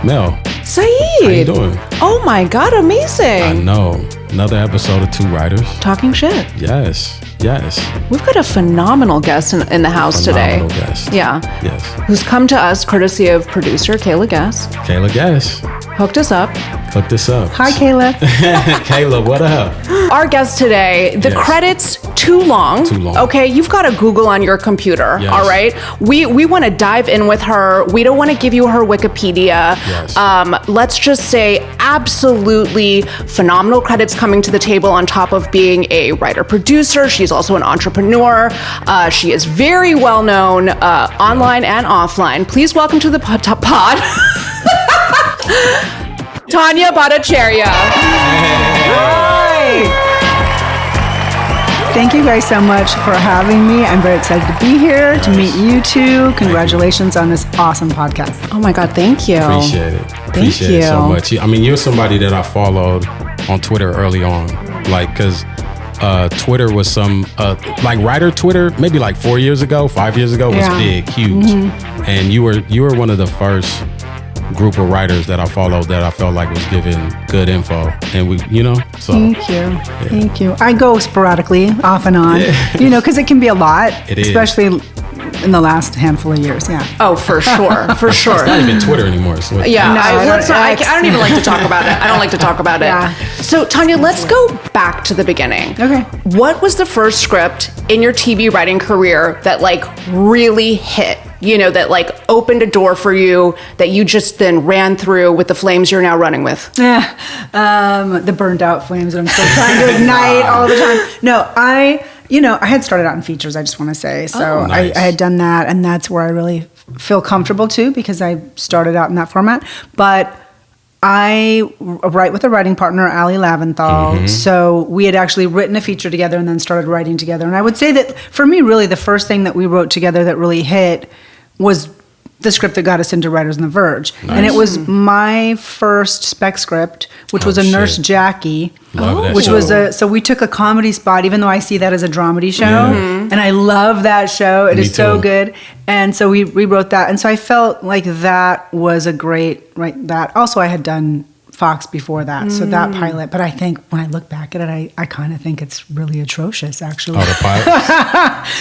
Mel. Saeed. How you doing? Oh my God, amazing. I know. Another episode of Two Writers. Talking shit. Yes. We've got a phenomenal guest in the house today. Phenomenal guest. Yeah. Yes. Who's come to us courtesy of producer Kayla Guess. Kayla Guess. Hooked us up. Hook this up. Hi, Kayla. Kayla, what up? Our guest today, the credits too long. Too long. Okay, you've got to Google on your computer. Yes. All right. We want to dive in with her. We don't want to give you her Wikipedia. Yes. Let's just say absolutely phenomenal credits coming to the table on top of being a writer-producer. She's also an entrepreneur. She is very well known online and offline. Please welcome to the pod. Tawnya Bhattacharya. Hi. Thank you guys so much for having me. I'm very excited to be here, to meet you two. Congratulations on this awesome podcast. Oh my God, thank you. Appreciate it. Appreciate you it so much. I mean, you're somebody that I followed on Twitter early on. Like, because Twitter was some, like writer Twitter, maybe like 4 years ago, 5 years ago, was big, huge. Mm-hmm. And you were one of the first group of writers that I followed that I felt like was giving good info, and we, so Thank you. I go sporadically, off and on, because it can be a lot, especially in the last handful of years. Yeah. Oh, for sure. It's not even Twitter anymore. So yeah. No, I don't even like to talk about it. I don't like to talk about it. So Tawnya, let's go back to the beginning. Okay. What was the first script in your TV writing career that like really hit? That like opened a door for you that you just then ran through with the flames you're now running with? The burned out flames that I'm still trying to ignite all the time. No, I had started out in features, I just want to say. So nice. I had done that, and that's where I really feel comfortable too, because I started out in that format. But I write with a writing partner, Ali Laventhal. Mm-hmm. So we had actually written a feature together and then started writing together. And I would say that for me, really, the first thing that we wrote together that really hit was the script that got us into Writers on the Verge. Nice. And it was my first spec script, which was a Nurse Jackie. Which was so we took a comedy spot, even though I see that as a dramedy show. Mm-hmm. And I love that show. It is so good. And so we wrote that. And so I felt like that was a great, that. Also, I had done Fox before that, so that pilot. But I think when I look back at it, I kind of think it's really atrocious, actually. Oh, the pilot?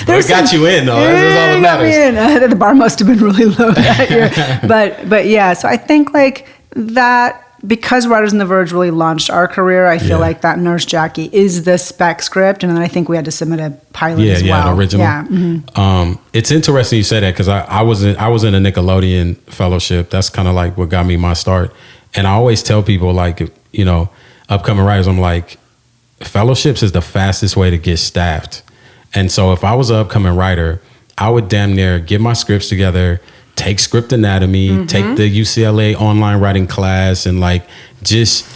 But it got you in, though. That's all that matters. The bar must have been really low that year. But yeah, so I think like that, because Writers on the Verge really launched our career, I feel like that Nurse Jackie is the spec script, and then I think we had to submit a pilot as well. Yeah, an original. Yeah. Mm-hmm. It's interesting you say that, because I was in a Nickelodeon fellowship. That's kind of like what got me my start. And I always tell people, like, upcoming writers, I'm like, fellowships is the fastest way to get staffed. And so if I was an upcoming writer, I would damn near get my scripts together, take script anatomy, take the UCLA online writing class, and like just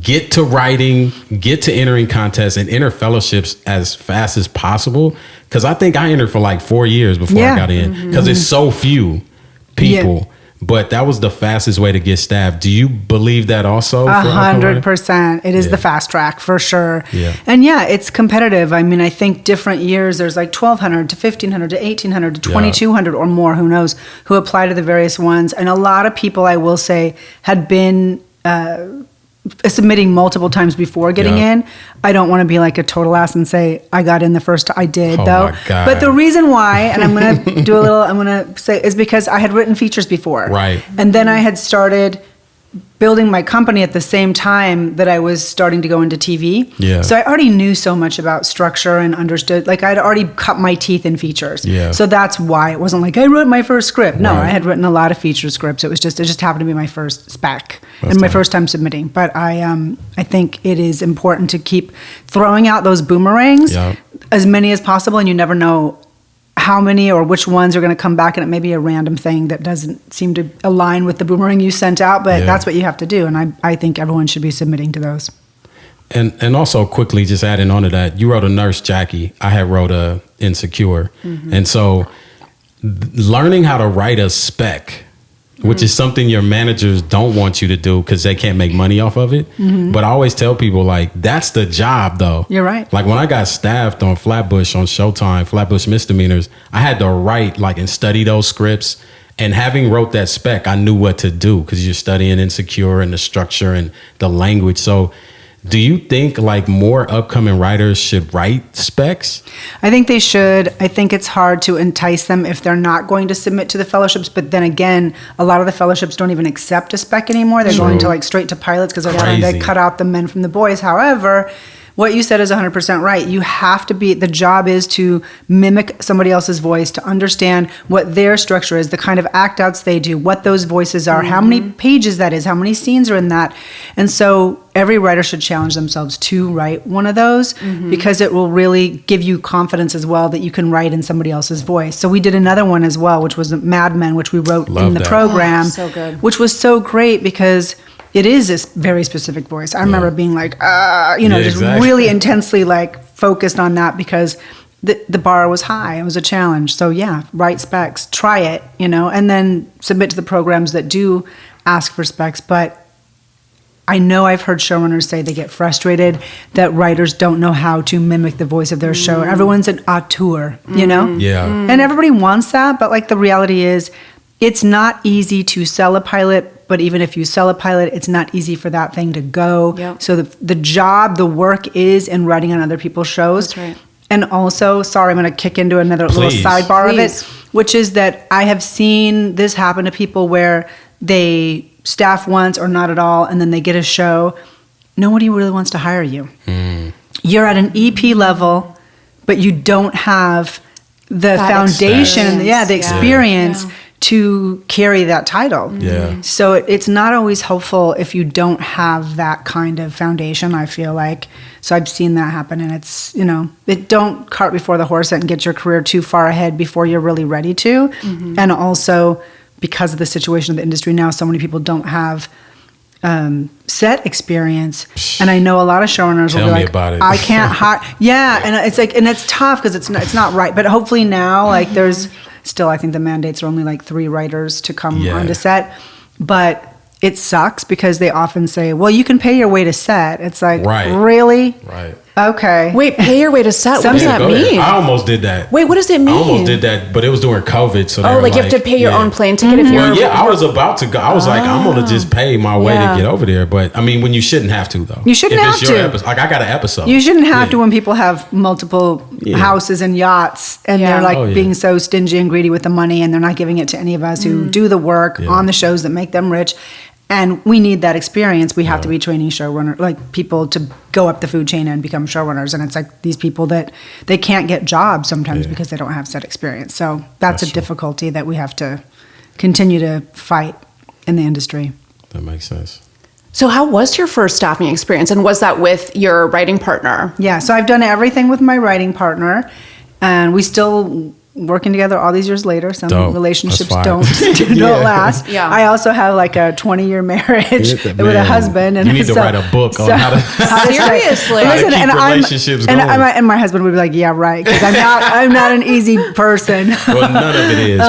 get to writing, get to entering contests and enter fellowships as fast as possible. Because I think I entered for like 4 years before I got in, because it's so few people. Yeah. But that was the fastest way to get staffed. Do you believe that also? 100%. It is the fast track for sure. Yeah. And it's competitive. I mean, I think different years, there's like 1,200 to 1,500 to 1,800 to 2,200 or more, who knows, who apply to the various ones. And a lot of people, I will say, had been submitting multiple times before getting in. I don't want to be like a total ass and say I got in the first. I did though. My God. But the reason why, and I'm going to say, is because I had written features before. Right. And then I had started building my company at the same time that I was starting to go into TV. Yeah. So I already knew so much about structure and understood, like I'd already cut my teeth in features. Yeah. So that's why it wasn't like I wrote my first script. No, I had written a lot of feature scripts. It just happened to be my first spec and my first time submitting. But I think it is important to keep throwing out those boomerangs, as many as possible, and you never know how many or which ones are going to come back, and it may be a random thing that doesn't seem to align with the boomerang you sent out, but that's what you have to do, and I think everyone should be submitting to those. And also quickly, just adding on to that, you wrote a Nurse Jackie. I had wrote a Insecure. Mm-hmm. And so learning how to write a spec, which is something your managers don't want you to do because they can't make money off of it. Mm-hmm. But I always tell people, like, that's the job, though. You're right. Like, when I got staffed on Flatbush on Showtime, Flatbush Misdemeanors, I had to write, like, and study those scripts And having wrote that spec, I knew what to do because you're studying Insecure and the structure and the language. So do you think like more upcoming writers should write specs? I think they should. I think it's hard to entice them if they're not going to submit to the fellowships. But then again, a lot of the fellowships don't even accept a spec anymore. They're going to like straight to pilots because they're trying to cut out the men from the boys. However, what you said is 100% right. You have to the job is to mimic somebody else's voice, to understand what their structure is, the kind of act outs they do, what those voices are, how many pages that is, how many scenes are in that. And so every writer should challenge themselves to write one of those because it will really give you confidence as well that you can write in somebody else's voice. So we did another one as well, which was Mad Men, which we wrote in the program, so good. Which was so great because it is this very specific voice. I remember being like, just really intensely like focused on that because the bar was high. It was a challenge. So yeah, write specs, try it, and then submit to the programs that do ask for specs. But I know I've heard showrunners say they get frustrated that writers don't know how to mimic the voice of their show. Everyone's an auteur, Yeah. And everybody wants that. But like the reality is, it's not easy to sell a pilot, but even if you sell a pilot, it's not easy for that thing to go. Yep. So the work is in writing on other people's shows. That's right. And also, sorry, I'm going to kick into another little sidebar of it, which is that I have seen this happen to people where they staff once or not at all, and then they get a show. Nobody really wants to hire you. You're at an EP level, but you don't have the foundation, the experience to carry that title. Yeah. So it's not always helpful if you don't have that kind of foundation, I feel like. So I've seen that happen, and it's, don't cart before the horse and get your career too far ahead before you're really ready to. And also, because of the situation of the industry now, so many people don't have set experience, and I know a lot of showrunners will be like, about it. I can't hire. Yeah, and it's like, and it's tough because it's not right. But hopefully now, like there's still, I think the mandates are only like 3 writers to come onto set, but it sucks because they often say, well, you can pay your way to set. It's like, really? Right. Okay. Wait, pay your way to set. What does that mean? I almost did that. Wait, what does it mean? I almost did that, but it was during COVID. So like you have to pay your own plane ticket if you're... Well, yeah, I was about to go. I was like, I'm going to just pay my way to get over there. But, I mean, when you shouldn't have to, though. You shouldn't have to. Like, I got an episode. You shouldn't have to when people have multiple houses and yachts, and they're like being so stingy and greedy with the money, and they're not giving it to any of us who do the work on the shows that make them rich. And we need that experience. We have to be training showrunner, like people to go up the food chain and become showrunners. And it's like these people that they can't get jobs sometimes because they don't have set experience. So that's a difficulty that we have to continue to fight in the industry. That makes sense. So how was your first staffing experience? And was that with your writing partner? Yeah, so I've done everything with my writing partner, and we still working together all these years later. Some relationships don't last. Yeah. I also have like a 20-year marriage with a husband. And you need to write a book on how to seriously how to keep relationships going. And my husband would be like, yeah, right, because I'm not an easy person. Well, none of it is.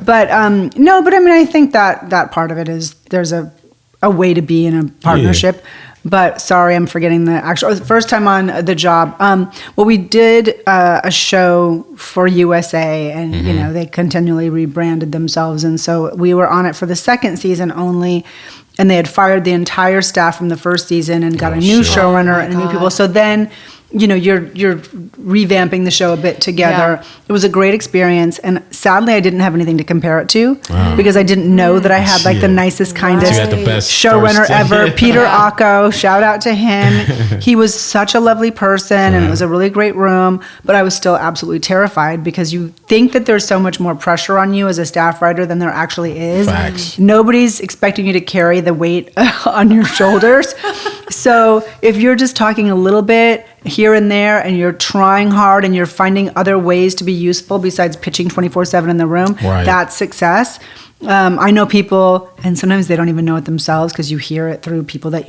But I mean, I think that part of it is there's a way to be in a partnership. But sorry, I'm forgetting the actual first time on the job. Well, we did a show for USA, and they continually rebranded themselves, and so we were on it for the second season only. And they had fired the entire staff from the first season and got a new showrunner and new people. So then, you're revamping the show a bit together. Yeah. It was a great experience, and sadly, I didn't have anything to compare it to because I didn't know that I had like the nicest, kindest showrunner ever. Peter Acco, shout out to him. He was such a lovely person, and it was a really great room. But I was still absolutely terrified because you think that there's so much more pressure on you as a staff writer than there actually is. Facts. Nobody's expecting you to carry the weight on your shoulders. So if you're just talking a little bit here and there, and you're trying hard and you're finding other ways to be useful besides pitching 24/7 in the room, that's success. I know people, and sometimes they don't even know it themselves because you hear it through people that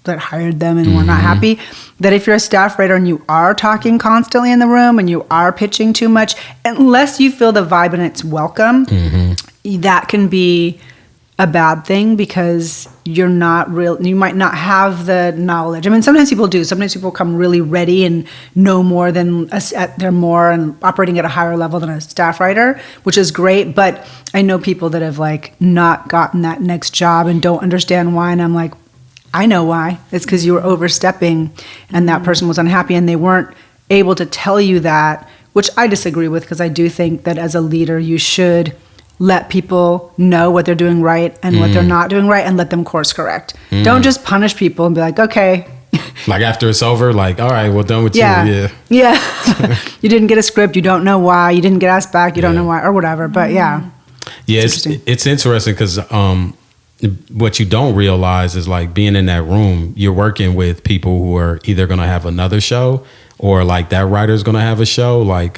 that hired them and were not happy, that if you're a staff writer and you are talking constantly in the room and you are pitching too much, unless you feel the vibe and it's welcome, that can be a bad thing because you might not have the knowledge. I mean, sometimes people do. Sometimes people come really ready and know more than they're more and operating at a higher level than a staff writer, which is great. But I know people that have like not gotten that next job and don't understand why. And I'm like, I know why. It's because you were overstepping and that person was unhappy and they weren't able to tell you that, which I disagree with, because I do think that as a leader, you should let people know what they're doing right and what they're not doing right and let them course correct. Don't just punish people and be like, okay. Like after it's over, like, all right, well, done with you. Yeah. You didn't get a script. You don't know why. You didn't get asked back. You don't know why or whatever. But yeah. Yeah, it's interesting because what you don't realize is like being in that room, you're working with people who are either going to have another show or like that writer's going to have a show. Like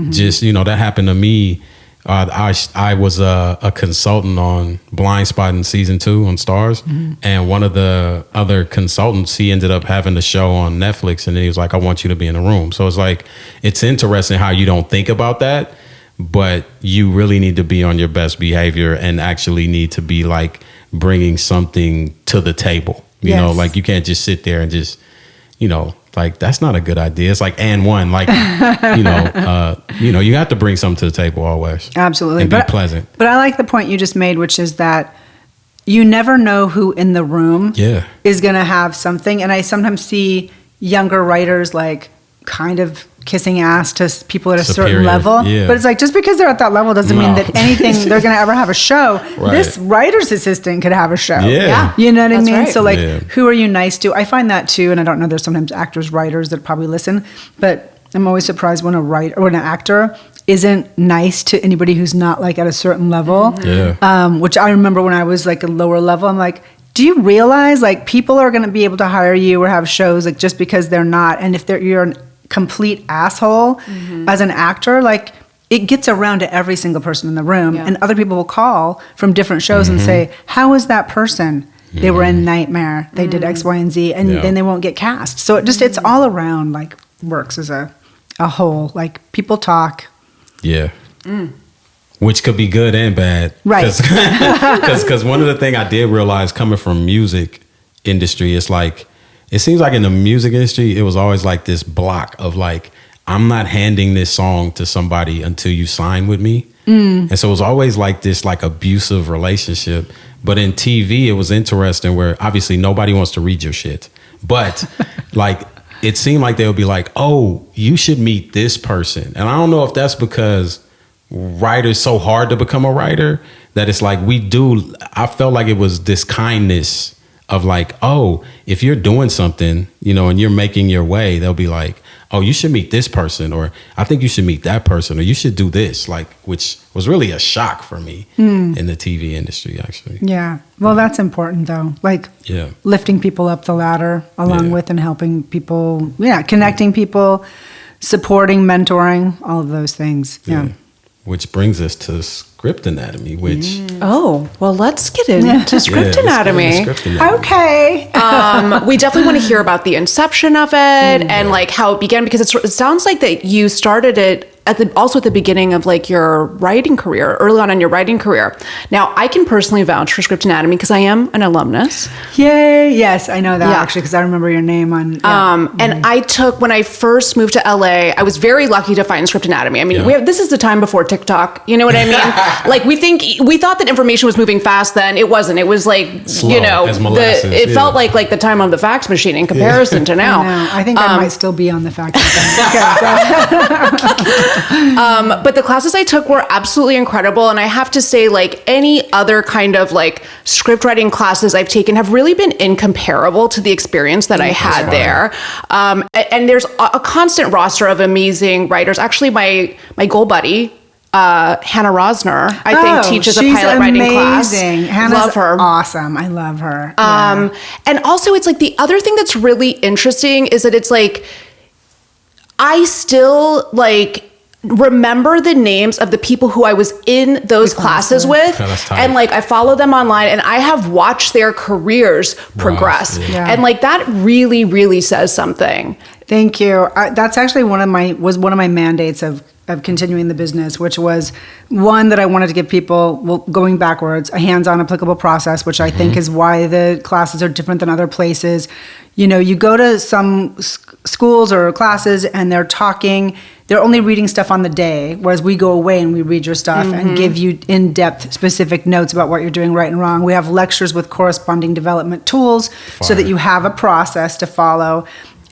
just, that happened to me. I was a consultant on Blind Spot in season 2 on Stars. And one of the other consultants, he ended up having the show on Netflix, and then he was like, I want you to be in the room. So it's like, it's interesting how you don't think about that, but you really need to be on your best behavior and actually need to be like bringing something to the table. You know, like you can't just sit there and just, like that's not a good idea. It's like, and one, like, you have to bring something to the table always. Absolutely. And be pleasant. But I like the point you just made, which is that you never know who in the room is going to have something. And I sometimes see younger writers like kind of kissing ass to people at a certain level. But it's like, just because they're at that level doesn't mean that anything they're going to ever have a show. Right. This writer's assistant could have a show. Yeah. You know what I mean? Right. So like, who are you nice to? I find that too. And I don't know, there's sometimes actors, writers that probably listen, but I'm always surprised when a writer or an actor isn't nice to anybody who's not like at a certain level. Which I remember when I was like a lower level, I'm like, do you realize like people are going to be able to hire you or have shows like just because they're not, and if you're an complete asshole as an actor, like it gets around to every single person in the room, and other people will call from different shows and say, how is that person? They were in Nightmare, they did X, Y, and Z, and then they won't get cast. So it's all around like works as a whole. Like people talk. Which could be good and bad. Right. Because one of the things I did realize coming from music industry is like, it seems like in the music industry, it was always like this block of like, I'm not handing this song to somebody until you sign with me. And so it was always like this like abusive relationship. But in TV, it was interesting where obviously nobody wants to read your shit. But like, it seemed like they would be like, oh, you should meet this person. And I don't know if that's because writers so hard to become a writer that it's like I felt like it was this kindness of like, oh, if you're doing something, and you're making your way, they'll be like, oh, you should meet this person, or I think you should meet that person, or you should do this, like, which was really a shock for me in the TV industry, actually. Yeah. Well, that's important though. Like lifting people up the ladder along with and helping people, connecting people, supporting, mentoring, all of those things. Yeah. Which brings us to script anatomy, which... Oh, well, let's get into script anatomy. Okay. We definitely want to hear about the inception of it and like how it began, because it sounds like that you started it also at the beginning of like your writing career, early on in your writing career. Now, I can personally vouch for Script Anatomy because I am an alumnus. Yay! Yes, I know that actually because I remember your name on. And I took, when I first moved to LA, I was very lucky to find Script Anatomy. I mean, this is the time before TikTok. You know what I mean? Like we thought that information was moving fast then. It wasn't. It was like slow, it felt like the time on the fax machine in comparison to now. I think I might still be on the fax machine. But the classes I took were absolutely incredible. And I have to say, like any other kind of like script writing classes I've taken have really been incomparable to the experience that I had there. And there's a constant roster of amazing writers. Actually, my goal buddy, Hannah Rosner, I think teaches a pilot writing class. Hannah's love her. Awesome. I love her. And also it's like the other thing that's really interesting is that it's like, I still like remember the names of the people who I was in those classes with, and like I follow them online and I have watched their careers progress. And like that really, really says something. Thank you. That's actually one of my mandates of of continuing the business, which was one that I wanted to give people, well, going backwards, a hands-on applicable process, which I think is why the classes are different than other places. You know, you go to some schools or classes and they're only reading stuff on the day, whereas we go away and we read your stuff and give you in-depth specific notes about what you're doing right and wrong. We have lectures with corresponding development tools so that you have a process to follow.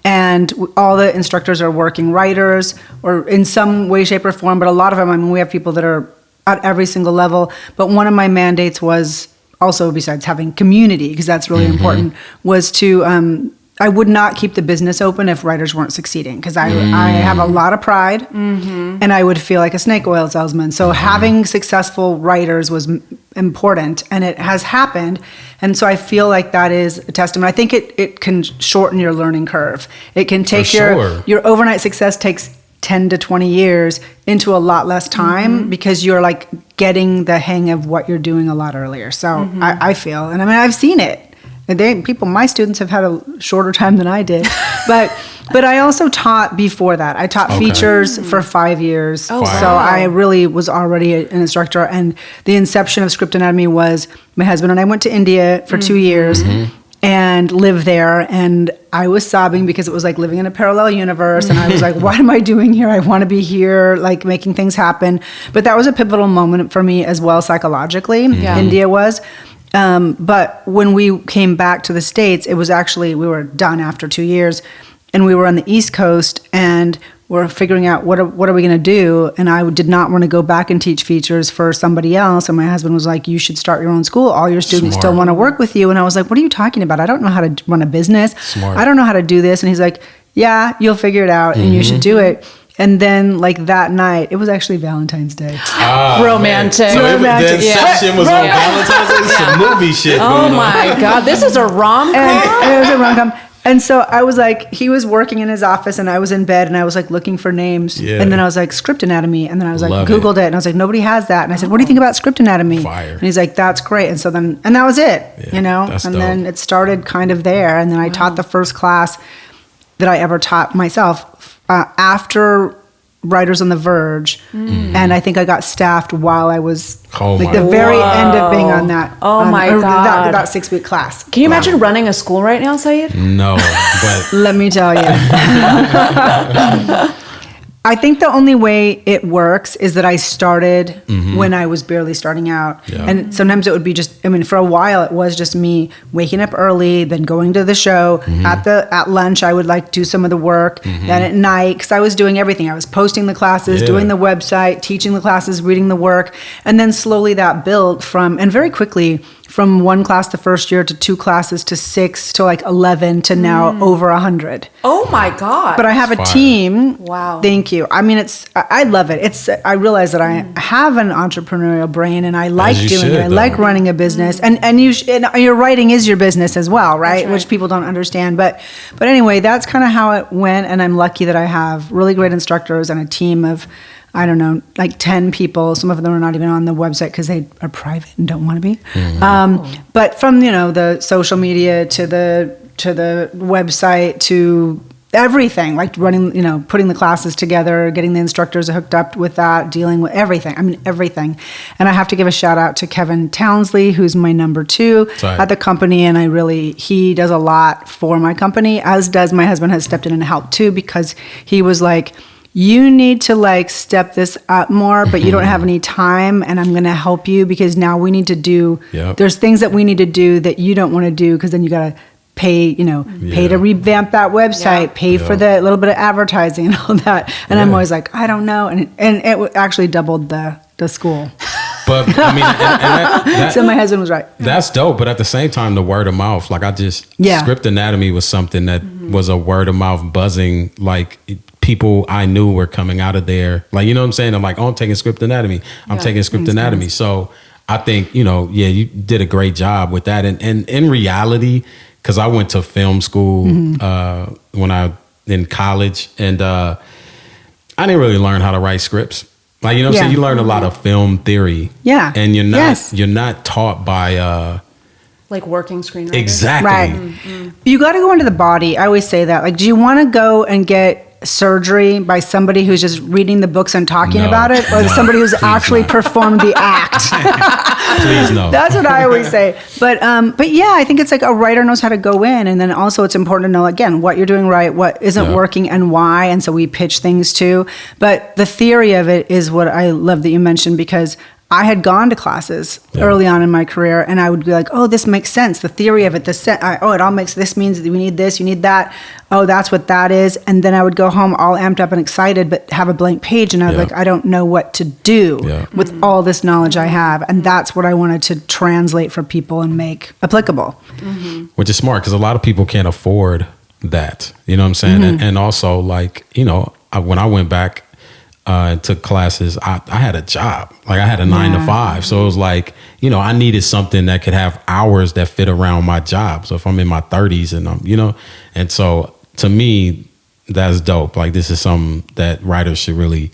And all the instructors are working writers or in some way, shape, or form, but a lot of them, I mean, we have people that are at every single level. But one of my mandates was also, besides having community, because that's really important, was to, I would not keep the business open if writers weren't succeeding, because I have a lot of pride and I would feel like a snake oil salesman. So having successful writers was important, and it has happened. And so I feel like that is a testament. I think it can shorten your learning curve. It can take your overnight success takes 10 to 20 years into a lot less time because you're like getting the hang of what you're doing a lot earlier. So I feel, and I mean, I've seen it. My students have had a shorter time than I did, but I also taught before that. I taught features for 5 years. Oh, wow. So I really was already an instructor. And the inception of Script Anatomy was my husband and I went to India for 2 years and lived there. And I was sobbing because it was like living in a parallel universe. And I was like, what am I doing here? I want to be here, like making things happen. But that was a pivotal moment for me as well, psychologically. India was. But when we came back to the States, it was actually, we were done after 2 years, and we were on the East Coast and we're figuring out what are we going to do. And I did not want to go back and teach features for somebody else. And my husband was like, you should start your own school. All your students still want to work with you. And I was like, what are you talking about? I don't know how to run a business. I don't know how to do this. And he's like, yeah, you'll figure it out and you should do it. And then, like that night, it was actually Valentine's Day. Romantic. So the inception was on Valentine's Day. It's some movie shit. Oh my God, this is a rom-com. And it was a rom-com. And so I was like, he was working in his office, and I was in bed, and I was like looking for names. Yeah. And then I was like, Script Anatomy. And then I was like, Googled it, and I was like, nobody has that. And I said, what do you think about Script Anatomy? Fire. And he's like, that's great. And so then, and that was it, you know. And dope. Then it started kind of there. And then I taught the first class that I ever taught myself. After Writers on the Verge, and I think I got staffed while I was the very end of being on that. Oh my God! That 6-week class. Can you imagine running a school right now, Saeed? No, but let me tell you. I think the only way it works is that I started when I was barely starting out. Yeah. And sometimes it would be just, I mean, for a while it was just me waking up early, then going to the show. At lunch, I would like do some of the work. Then at night, because I was doing everything. I was posting the classes, doing the website, teaching the classes, reading the work. And then slowly that built and very quickly, from one class the first year to 2 classes to 6 to like 11 to now over 100. Oh my God. But I have a team. Wow. Thank you. I mean, I love it. I realize that I have an entrepreneurial brain and I like doing it. I like running a business and your writing is your business as well, right? Which people don't understand. But anyway, that's kind of how it went. And I'm lucky that I have really great instructors and a team of, I don't know, like 10 people. Some of them are not even on the website because they are private and don't want to be. But from, the social media to the website to everything, like running, putting the classes together, getting the instructors hooked up with that, dealing with everything. I mean, everything. And I have to give a shout out to Kevin Townsley, who's my number 2 at the company. And he does a lot for my company, as does my husband has stepped in and helped too, because he was like, you need to like step this up more, but you don't have any time, and I'm going to help you because now we need to do, there's things that we need to do that you don't want to do because then you got to pay, pay to revamp that website, pay for the little bit of advertising and all that. And I'm always like, I don't know. And it actually doubled the school. But I mean, that, so my husband was right. That's dope. But at the same time, the word of mouth, like Script Anatomy was something that was a word of mouth buzzing, like people I knew were coming out of there. Like, you know what I'm saying? I'm like, I'm taking Script Anatomy. I'm taking Script Anatomy. So I think, you did a great job with that. And in reality, because I went to film school when I in college, and I didn't really learn how to write scripts. Like, you know what I'm saying? You learn a lot of film theory. Yeah. And you're not taught by like working screenwriters. Exactly. Right. You got to go into the body. I always say that. Like, do you want to go and get surgery by somebody who's just reading the books and talking No, about it, or no, somebody who's please actually not. performed the act. Please no. That's what I always say. But yeah, I think it's like a writer knows how to go in, and then also it's important to know, again, what you're doing right, what isn't working, and why. And so we pitch things too. But the theory of it is what I love that you mentioned, because I had gone to classes early on in my career, and I would be like, oh, this makes sense. The theory of it, it all makes, this means that we need this, you need that. Oh, that's what that is. And then I would go home all amped up and excited, but have a blank page. And I was like, I don't know what to do with all this knowledge I have. And that's what I wanted to translate for people and make applicable. Which is smart, because a lot of people can't afford that. You know what I'm saying? And also, like, you know, when I went back and took classes, I had a job. Like, I had a 9 to 5. So it was like, you know, I needed something that could have hours that fit around my job. So if I'm in my 30s and I'm, you know, and so to me, that's dope. Like, this is something that writers should really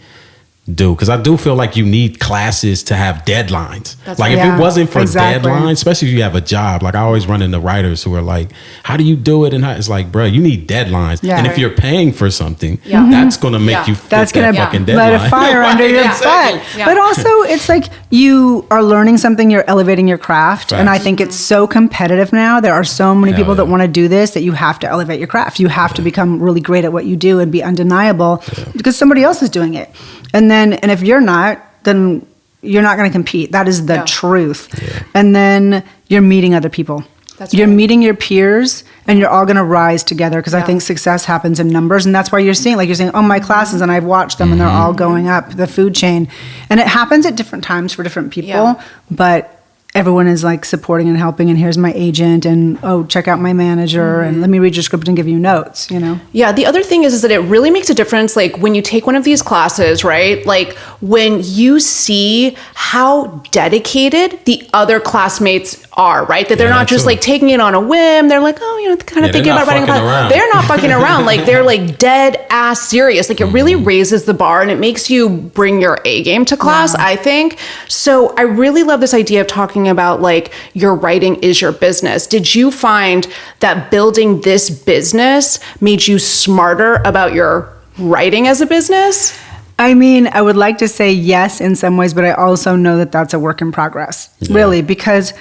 do, because I do feel like you need classes to have deadlines. If it wasn't for deadlines, especially if you have a job, like I always run into writers who are like, how do you do it? And it's like, bro, you need deadlines. And if you're paying for something, that's going to make you fit that's that gonna fucking deadline. Light a fire under your butt. But also, it's like you are learning something, you're elevating your craft. And I think it's so competitive now. There are so many people that want to do this, that you have to elevate your craft. You have to become really great at what you do and be undeniable because somebody else is doing it. And if you're not, then you're not going to compete. That is the truth. And then you're meeting other people. You're meeting your peers, and you're all going to rise together, because I think success happens in numbers. And that's why you're seeing, oh, my classes, and I've watched them, and they're all going up the food chain. And it happens at different times for different people, but everyone is like supporting and helping, and here's my agent, and oh, check out my manager, and let me read your script and give you notes, you know? Yeah, the other thing is that it really makes a difference, like when you take one of these classes, right? Like when you see how dedicated the other classmates are, right? That they're not just like taking it on a whim. They're like, oh, you know, kind of thinking about writing a class. They're not fucking around. Like, they're like dead ass serious. Like, it really raises the bar, and it makes you bring your A game to class, I think. So I really love this idea of talking about like your writing is your business. Did you find that building this business made you smarter about your writing as a business? I mean, I would like to say yes in some ways, but I also know that that's a work in progress, really, because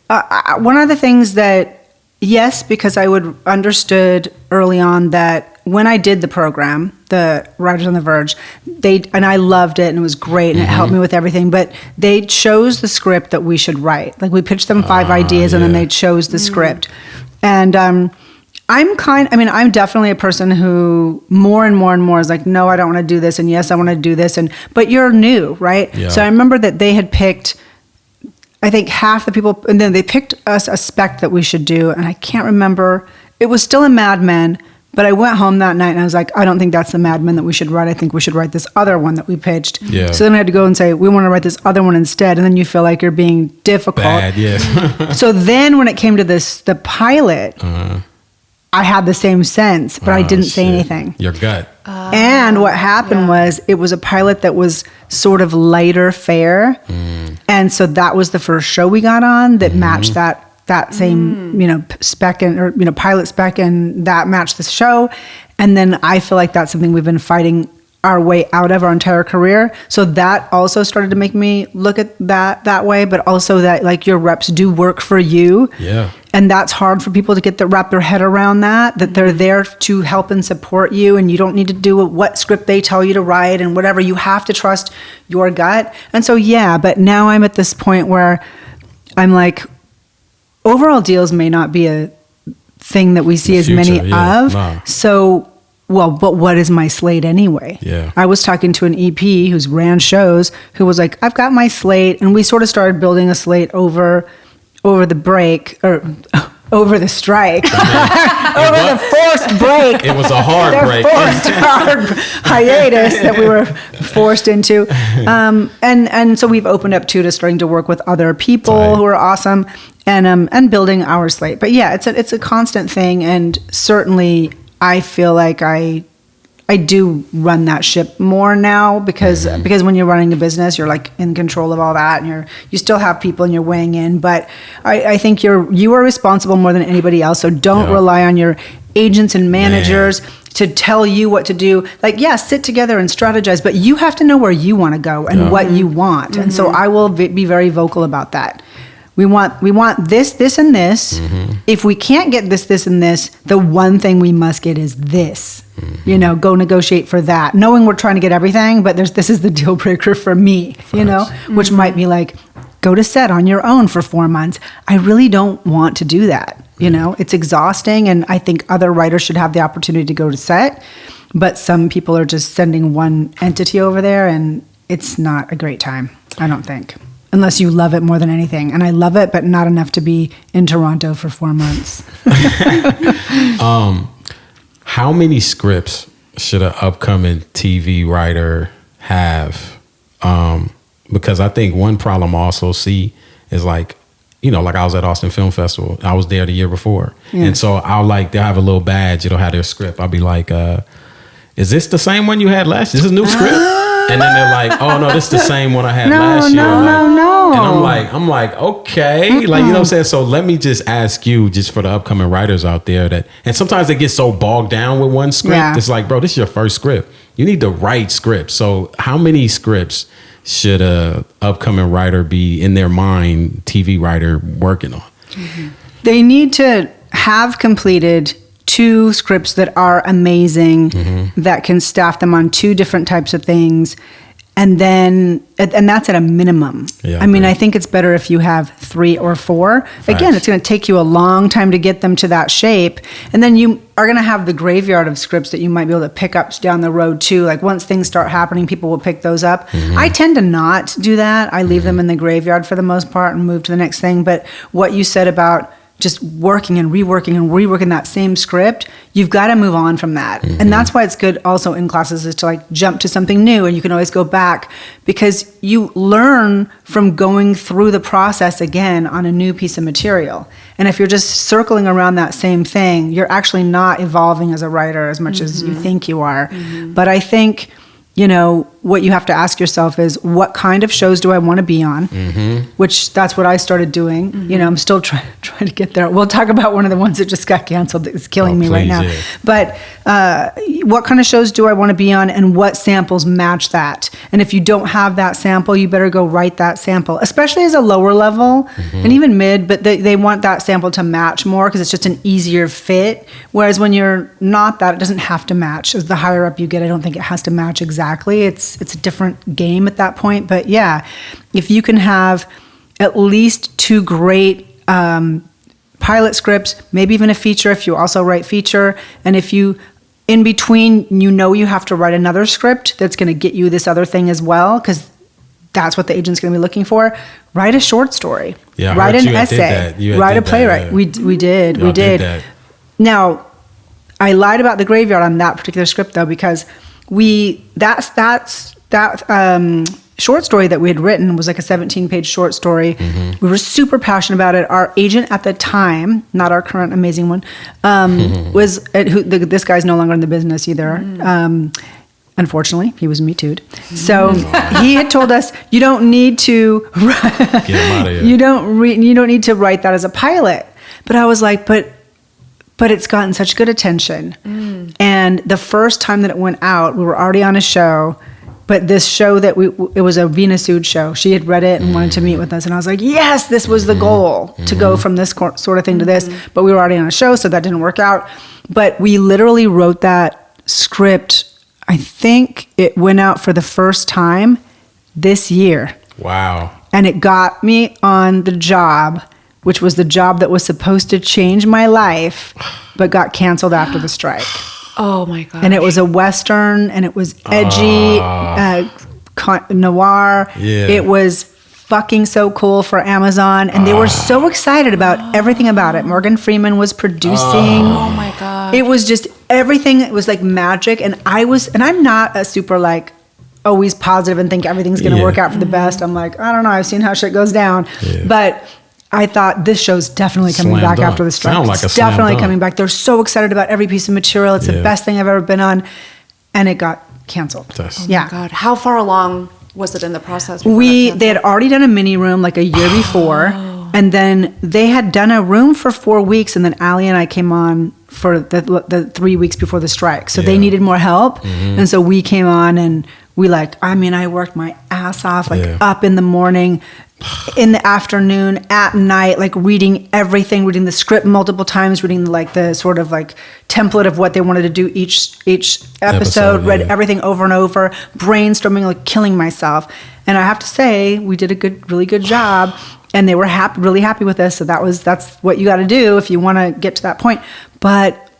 one of the things that, yes, because I would understood early on that when I did the program, the Writers on the Verge, and I loved it, and it was great, and it helped me with everything, but they chose the script that we should write. Like, we pitched them 5 ideas, and then they chose the script. And I'm definitely a person who more and more and more is like, no, I don't want to do this, and yes, I want to do this, but you're new, right? Yeah. So I remember that they had picked, I think, half the people, and then they picked us a spec that we should do, and I can't remember. It was still a Mad Men, but I went home that night and I was like, I don't think that's the Mad Men that we should write. I think we should write this other one that we pitched. Yeah. So then I had to go and say, we want to write this other one instead. And then you feel like you're being difficult. Bad, yeah. So then when it came to the pilot, I had the same sense, but I didn't say anything. Your gut. And what happened was, it was a pilot that was sort of lighter fare. And so that was the first show we got on that matched that same, spec and pilot spec, and that matched the show. And then I feel like that's something we've been fighting our way out of our entire career. So that also started to make me look at that way, but also that like your reps do work for you. Yeah. And that's hard for people to wrap their head around that they're there to help and support you, and you don't need to do what script they tell you to write and whatever. You have to trust your gut. And so, but now I'm at this point where I'm like, overall deals may not be a thing that we see as many of. Nah. So, but what is my slate anyway? Yeah. I was talking to an EP who's ran shows who was like, I've got my slate, and we sort of started building a slate over the break, or over the strike, over the forced break. It was a hard break. Forced hard hiatus that we were forced into. And so we've opened up to starting to work with other people who are awesome, and building our slate. But yeah, it's a constant thing, and certainly I feel like I I do run that ship more now because when you're running a business, you're like in control of all that, and you still have people and you're weighing in. But I think you are responsible more than anybody else. So don't rely on your agents and managers to tell you what to do. Like, sit together and strategize, but you have to know where you want to go and what you want. And so I will be very vocal about that. We want this, this, and this. If we can't get this, this, and this, the one thing we must get is this. Go negotiate for that. Knowing we're trying to get everything, but this is the deal breaker for me, which might be like, go to set on your own for 4 months. I really don't want to do that. It's exhausting, and I think other writers should have the opportunity to go to set, but some people are just sending one entity over there, and it's not a great time, I don't think. Unless you love it more than anything. And I love it, but not enough to be in Toronto for 4 months. How many scripts should an upcoming TV writer have? Because I think one problem I also see is like I was at Austin Film Festival. I was there the year before. Yeah. And so they'll have a little badge. It'll have their script. I'll be like, is this the same one you had last year? Is this a new script? And then they're like, oh, no, this is the same one I had last year. No. And I'm like, okay. Like, you know what I'm saying? So let me just ask you, just for the upcoming writers out there and sometimes they get so bogged down with one script. Yeah. It's like, bro, this is your first script. You need to write scripts. So how many scripts should a upcoming writer be in their mind, TV writer, working on? They need to have completed 2 scripts that are amazing, that can staff them on 2 different types of things. And that's at a minimum. Yeah, I mean, I think it's better if you have 3 or 4. Facts. Again, it's going to take you a long time to get them to that shape. And then you are going to have the graveyard of scripts that you might be able to pick up down the road too. Like once things start happening, people will pick those up. I tend to not do that. I leave them in the graveyard for the most part and move to the next thing. But what you said about just working and reworking that same script, you've got to move on from that. And that's why it's good also in classes is to like jump to something new, and you can always go back because you learn from going through the process again on a new piece of material. And if you're just circling around that same thing, you're actually not evolving as a writer as much as you think you are. But I think, what you have to ask yourself is, what kind of shows do I want to be on? Which that's what I started doing. I'm still trying to get there. We'll talk about one of the ones that just got canceled. It's killing me right now. Yeah. But what kind of shows do I want to be on, and what samples match that? And if you don't have that sample, you better go write that sample, especially as a lower level and even mid, but they want that sample to match more because it's just an easier fit. Whereas when you're not that, it doesn't have to match. As the higher up you get, I don't think it has to match exactly. It's a different game at that point. But yeah, if you can have at least 2 great pilot scripts, maybe even a feature if you also write feature, and if you in between you have to write another script that's going to get you this other thing as well, because that's what the agent's going to be looking for. Write a short story. Yeah, write an essay. Write a playwright. Yeah. We did. That. Now, I lied about the graveyard on that particular script though, because that short story that we had written was like a 17-page short story. We were super passionate about it. Our agent at the time, not our current amazing one, was this guy's no longer in the business either. Unfortunately, he was Me Too'd. So he had told us, you don't need to get him out of here. You don't need to write that as a pilot. But I was like, but it's gotten such good attention. And the first time that it went out, we were already on a show. But this show it was a Vina Sood show. She had read it and wanted to meet with us. And I was like, yes, this was the goal, to go from this sort of thing to this. But we were already on a show, so that didn't work out. But we literally wrote that script. I think it went out for the first time this year. Wow. And it got me on the job, which was the job that was supposed to change my life, but got canceled after the strike. Oh my God. And it was a Western, and it was edgy, noir. Yeah. It was fucking so cool for Amazon. And they were so excited about everything about it. Morgan Freeman was producing. Oh my God. It was just everything. It was like magic. And I'm not a super like always positive and think everything's going to work out for the best. I'm like, I don't know. I've seen how shit goes down. Yeah. But I thought this show's definitely coming back after the strike. Sound like it's definitely coming back. They're so excited about every piece of material. It's the best thing I've ever been on. and it got canceled. That's- Yeah. God, how far along was it in the process? They had already done a mini room like a year before, and then they had done a room for 4 weeks, and then Allie and I came on for the 3 weeks before the strike. So they Yeah. needed more help, and so we came on, and I worked my ass off, up in the morning, in the afternoon, at night, like reading everything, reading the script multiple times, reading the sort of like template of what they wanted to do each episode, read everything over and over, brainstorming, like killing myself. And I have to say, we did a really good job, and they were really happy with us. So that's what you got to do if you want to get to that point. But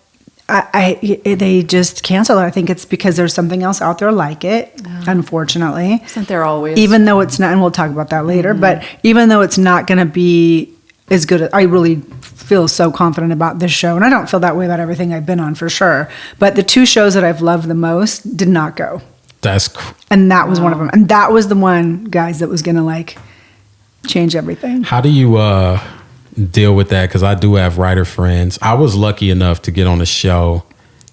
they just canceled it. I think it's because there's something else out there like it, unfortunately. Isn't there always? Even though it's not, and we'll talk about that later, but even though it's not going to be as good, I really feel so confident about this show. And I don't feel that way about everything I've been on, for sure. But the 2 shows that I've loved the most did not go. And that was one of them. And that was the one, guys, that was going to like change everything. How do you deal with that? Because I do have writer friends. I was lucky enough to get on a show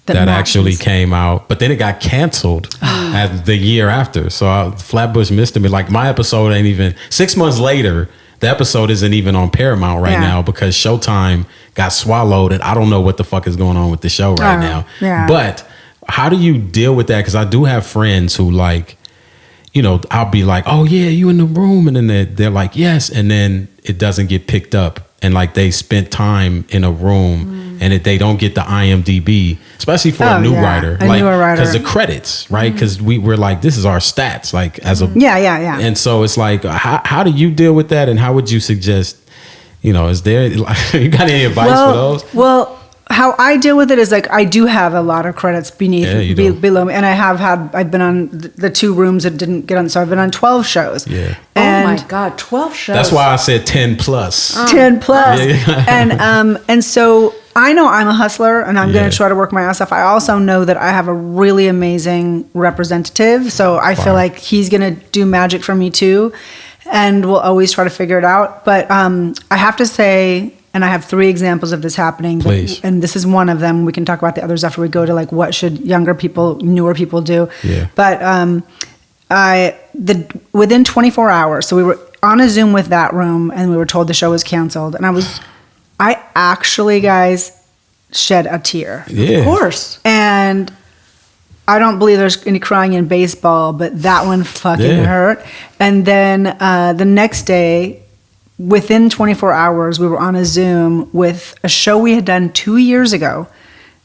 that actually came out, but then it got canceled at the year after. So Flatbush missed me. Like my episode ain't even 6 months later. The episode isn't even on Paramount right now because Showtime got swallowed, and I don't know what the fuck is going on with the show right now. Yeah. But how do you deal with that? Because I do have friends who like, I'll be like, oh yeah, you in the room, and then they're like, yes, and then it doesn't get picked up. And like they spent time in a room and they don't get the IMDb, especially for a new writer. Newer writer. Because the credits, right? Because we're like, this is our stats, like as a... Yeah. And so it's like, how do you deal with that? And how would you suggest, is there, you got any advice for those? Well, how I deal with it is like I do have a lot of credits below me, and I've been on the 2 rooms that didn't get on, so I've been on 12 shows. Yeah. And oh my God, 12 shows. That's why I said 10 plus. 10 plus. And so I know I'm a hustler, and I'm going to try to work my ass off. I also know that I have a really amazing representative, so I feel like he's going to do magic for me too, and we'll always try to figure it out. But I have to say, and I have 3 examples of this happening. Please. And this is one of them. We can talk about the others after we go to like what should younger people, newer people do. Yeah. But within 24 hours, so we were on a Zoom with that room, and we were told the show was canceled. And I actually, guys, shed a tear. Yeah. Of course. And I don't believe there's any crying in baseball, but that one fucking hurt. And then the next day, within 24 hours, we were on a Zoom with a show we had done 2 years ago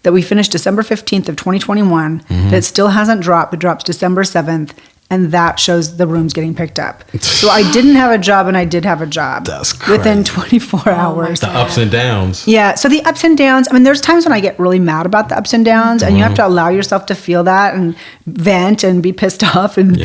that we finished December 15th of 2021 that still hasn't dropped. It drops December 7th, and that shows the room's getting picked up. So I didn't have a job, and I did have a job. That's crazy. Within 24 hours. The ups and downs. Yeah. So the ups and downs, I mean, there's times when I get really mad about the ups and downs, and you have to allow yourself to feel that and vent and be pissed off and,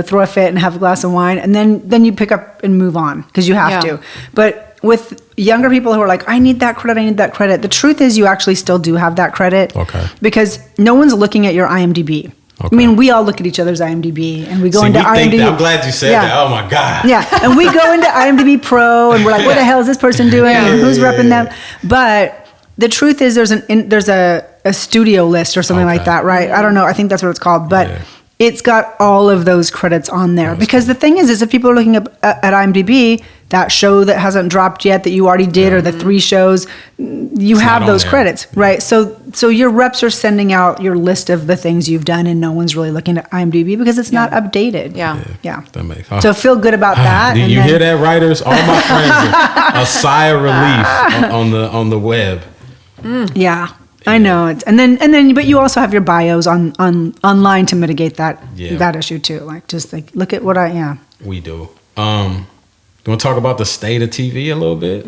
throw a fit and have a glass of wine. And then you pick up and move on because you have to. But with younger people who are like, I need that credit. The truth is you actually still do have that credit. Okay. Because no one's looking at your IMDb. Okay. I mean, we all look at each other's IMDb, and we go into IMDb. I'm glad you said that. Oh my God. Yeah, and we go into IMDb Pro, and we're like, what the hell is this person doing? And who's repping them? But the truth is, there's a studio list or something like that, right? I don't know. I think that's what it's called, but it's got all of those credits on there. Because the thing is if people are looking at IMDb, that show that hasn't dropped yet that you already did, or the 3 shows, you have those credits, right? So your reps are sending out your list of the things you've done, and no one's really looking at IMDb because it's not updated. Yeah. That makes so feel good about that. Do you hear that, writers? All my friends, a sigh of relief on the web. Yeah. I know it, and then, but you also have your bios on online to mitigate that issue too. Like just like look at what we do. You want to talk about the state of TV a little bit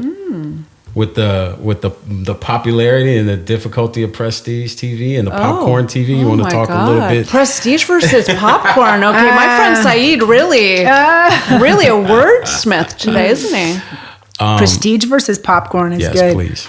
with the popularity and the difficulty of prestige TV and the popcorn TV. You want to talk a little bit? Prestige versus popcorn. Okay, my friend Saeed really a wordsmith today, isn't he? Prestige versus popcorn is good. Yes, please.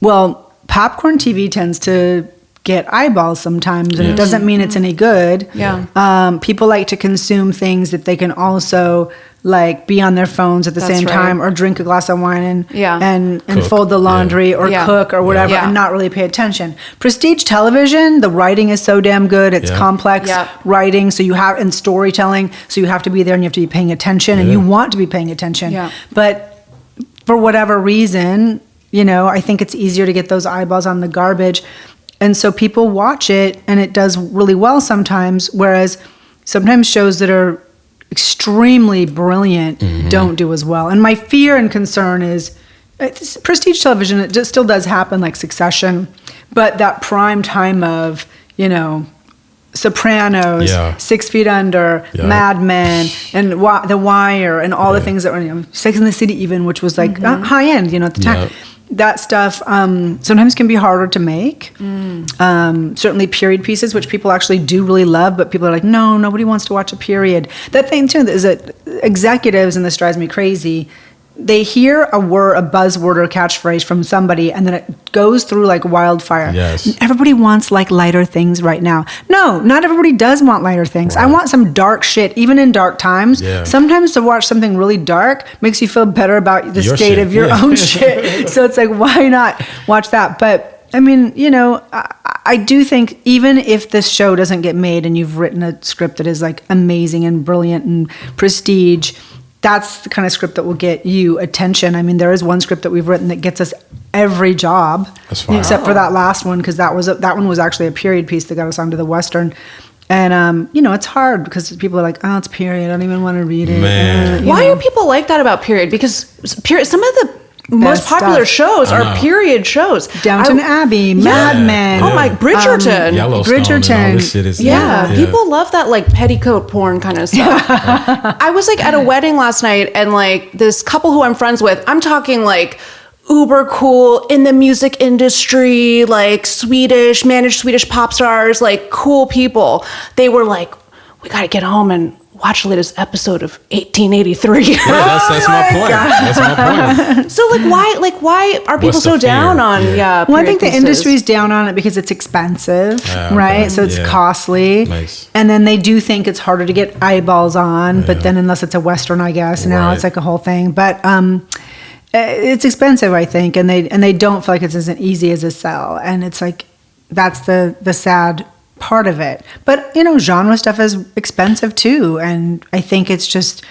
Well, popcorn TV tends to get eyeballs sometimes, and it doesn't mean it's any good. Yeah. People like to consume things that they can also like be on their phones at the That's same right. time or drink a glass of wine and Yeah. and Cook. fold the laundry or Yeah. cook or whatever Yeah. and not really pay attention. Prestige television, the writing is so damn good. It's Yeah. complex Yeah. writing, so you have and storytelling, so you have to be there and you have to be paying attention and Yeah. you want to be paying attention. Yeah. But for whatever reason, you know, I think it's easier to get those eyeballs on the garbage. And so people watch it and it does really well sometimes, whereas sometimes shows that are extremely brilliant don't do as well. And my fear and concern is prestige television, it just still does happen like Succession, but that prime time of, you know, Sopranos, Yeah. 6 Feet Under, Yeah. Mad Men, and The Wire, and all the things that were, you know, Sex and the City even, which was like high end, you know, at the time. Yeah. That stuff sometimes can be harder to make. Certainly period pieces, which people actually do really love, but people are like, no, nobody wants to watch a period. That thing too is that executives, and this drives me crazy, they hear a word, a buzzword or catchphrase from somebody, and then it goes through like wildfire. Yes. Everybody wants like lighter things right now. No, not everybody does want lighter things. I Right. want some dark shit, even in dark times. Yeah. Sometimes to watch something really dark makes you feel better about the Your state shit. of your Yeah. own shit. So it's like, why not watch that? But I mean, you know, I do think even if this show doesn't get made and you've written a script that is like amazing and brilliant and prestige, that's the kind of script that will get you attention. I mean, there is one script that we've written that gets us every job, That's fine. except for that last one, because that one was actually a period piece that got us onto the Western. And you know, it's hard because people are like, "Oh, it's period. I don't even want to read it." Man. You Why know. are people like that about period? Because period, some of the most Best popular stuff. shows I are know. period shows. Downton Abbey, Mad Men. Oh my, Bridgerton. Yellowstone and all Bridgerton. this shit is Yeah, people love that like petticoat porn kind of stuff. I was like at a wedding last night and like this couple who I'm friends with, I'm talking like uber cool in the music industry, like managed Swedish pop stars, like cool people. They were like, we got to get home and watch the latest episode of 1883. Yeah, that's my point. That's my point. So why are people What's the so down fear? on Yeah. Well, I period think the pieces? industry's down on it because it's expensive, okay. right? So it's Yeah. costly. Nice. And then they do think it's harder to get eyeballs on, but then unless it's a Western, I guess, now Right. it's like a whole thing. But it's expensive, I think, and they don't feel like it's as easy as a sell. And it's like, that's the sad part of it. But, you know, genre stuff is expensive too. And I think it's just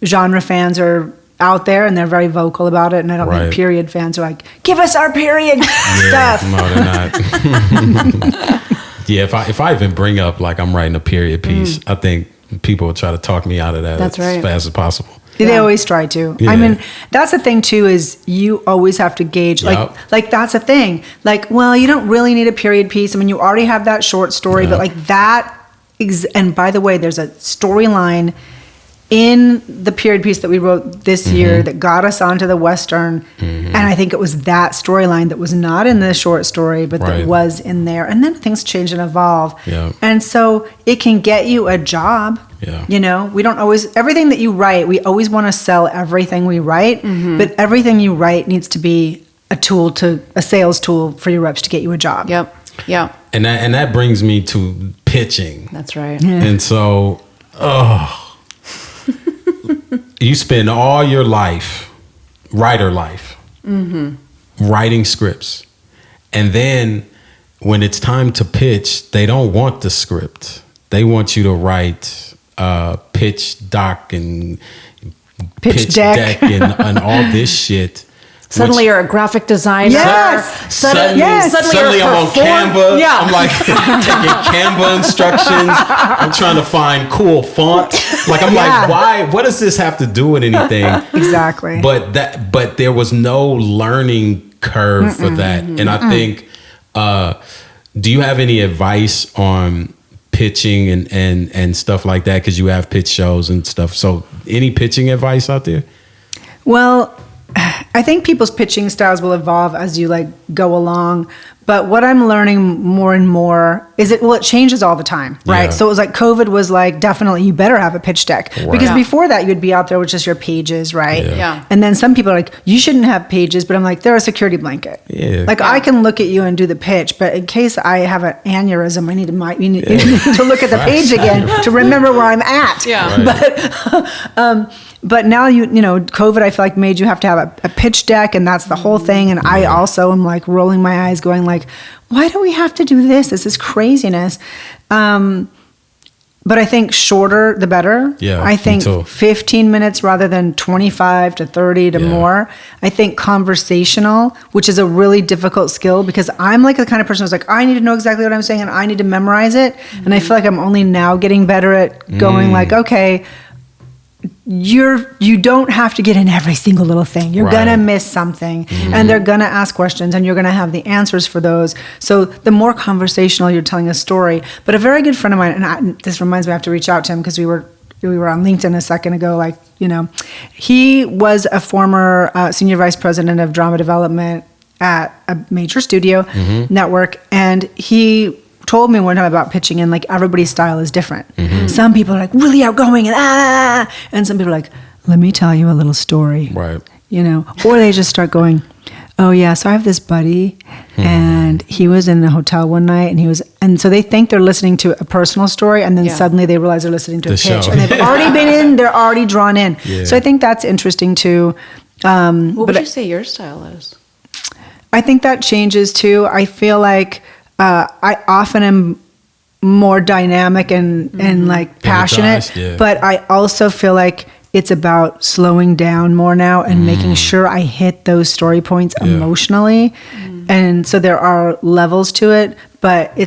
genre fans are out there and they're very vocal about it. And I don't Right. think period fans are like, give us our period Yeah, stuff. no, they're not. Yeah, if I even bring up like I'm writing a period piece, I think people will try to talk me out of that That's as right. fast as possible. They Yeah. always try to. Yeah. I mean, that's the thing too, is you always have to gauge, Yup. like that's a thing. Like, well, you don't really need a period piece. I mean, you already have that short story, but Yeah. like that, and by the way, there's a storyline in the period piece that we wrote this year that got us onto the Western. And I think it was that storyline that was not in the short story, but that Right. was in there. And then things change and evolve. Yeah. And so it can get you a job. Yeah. You know, we don't always, everything that you write, we always want to sell everything we write, but everything you write needs to be a sales tool for your reps to get you a job. Yep. Yeah. And that brings me to pitching. That's right. And so, you spend all your life, writer life, writing scripts. And then when it's time to pitch, they don't want the script. They want you to write pitch doc and Pitch deck. and all this shit. Suddenly you're a graphic designer. Yes. Suddenly, Yes. Suddenly you're I'm on Canva. Yeah. I'm like taking Canva instructions. I'm trying to find cool font. Like I'm Yeah. like, why? What does this have to do with anything? Exactly. But there was no learning curve for that. And I think, do you have any advice on pitching and stuff like that? Because you have pitch shows and stuff. So any pitching advice out there? Well, I think people's pitching styles will evolve as you like go along. But what I'm learning more and more is it changes all the time, right? Yeah. So it was like COVID was like, definitely you better have a pitch deck. Right. Because Yeah. before that you'd be out there with just your pages, right? Yeah. Yeah. And then some people are like, you shouldn't have pages, but I'm like, they're a security blanket. Yeah. Like I can look at you and do the pitch, but in case I have an aneurysm, you need to look at the page again to remember where I'm at. Yeah. Right. But but now you know, COVID, I feel like made you have to have a pitch deck, and that's the whole thing. And I also am like rolling my eyes going like, why do we have to do this? This is craziness. But I think shorter, the better. Yeah, I think 15 minutes rather than 25 to 30 to more. I think conversational, which is a really difficult skill, because I'm like the kind of person who's like, I need to know exactly what I'm saying and I need to memorize it. And I feel like I'm only now getting better at going like, okay, you don't have to get in every single little thing. You're gonna miss something, and they're gonna ask questions, and you're gonna have the answers for those. So the more conversational you're telling a story. But a very good friend of mine, and this reminds me, I have to reach out to him because we were on LinkedIn a second ago. Like, you know, he was a former senior vice president of drama development at a major studio network, and he told me one time about pitching, and like everybody's style is different. Some people are like really outgoing and some people are like, let me tell you a little story, right? You know, or they just start going, oh yeah, so I have this buddy and he was in a hotel one night and so they think they're listening to a personal story, and then suddenly they realize they're listening to a pitch, and they've already been in, they're already drawn in. So I think that's interesting too. What would you say your style is? I think that changes too. I feel like I often am more dynamic and like passionate, but I also feel like it's about slowing down more now and making sure I hit those story points emotionally. And so there are levels to it, but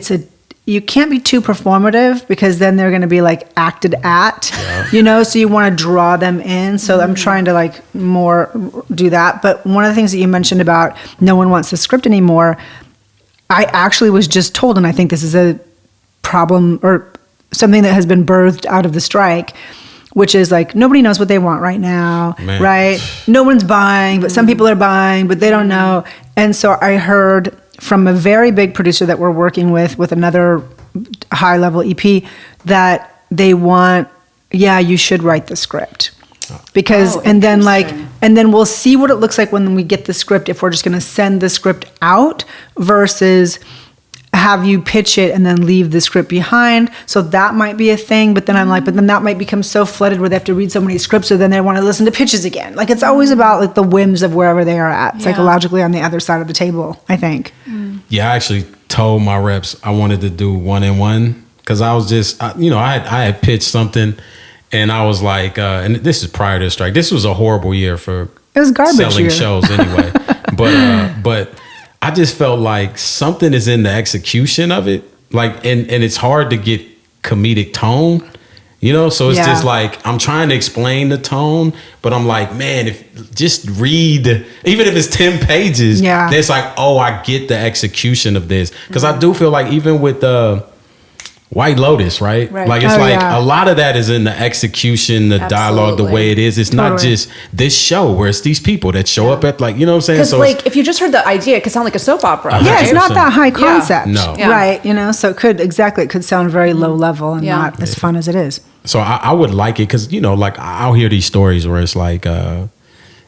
you can't be too performative, because then they're going to be like acted at, you know, so you want to draw them in. So I'm trying to like more do that. But one of the things that you mentioned about no one wants the script anymore, I actually was just told, and I think this is a problem or something that has been birthed out of the strike, which is like nobody knows what they want right now, right? No one's buying, but some people are buying, but they don't know. And so I heard from a very big producer that we're working with another high-level EP, that they want, you should write the script. Because and then we'll see what it looks like when we get the script, if we're just going to send the script out versus have you pitch it and then leave the script behind. So that might be a thing, but then I'm like, but then that might become so flooded where they have to read so many scripts, so then they want to listen to pitches again. Like, it's always about like the whims of wherever they are at psychologically on the other side of the table, I think. Yeah, I actually told my reps I wanted to do 1-in-1, because I was just, I had pitched something. And I was like, and this is prior to the strike. This was a horrible year for it was garbage selling year. shows anyway. But I just felt like something is in the execution of it. Like, and it's hard to get comedic tone, you know? So it's just like, I'm trying to explain the tone, but I'm like, man, if just read, even if it's 10 pages, it's like, oh, I get the execution of this. Because I do feel like even with White Lotus, right? Like, it's a lot of that is in the execution, the dialogue, the way it is. It's not just this show where it's these people that show up at, like, you know what I'm saying? Because like, if you just heard the idea, it could sound like a soap opera. Yeah, it's not that high concept. No. Right, you know, so it could sound very low level and not as fun as it is. So I would like it, because, you know, like, I'll hear these stories where it's like,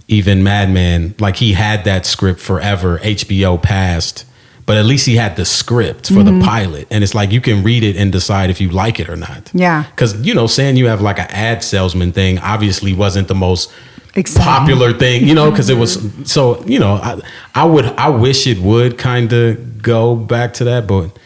even Madman, like, he had that script forever, HBO passed, but at least he had the script for the pilot. And it's like, you can read it and decide if you like it or not. Yeah. Because, you know, saying you have like an ad salesman thing obviously wasn't the most popular thing, you know, because it was, so, you know, I wish it would kind of go back to that, but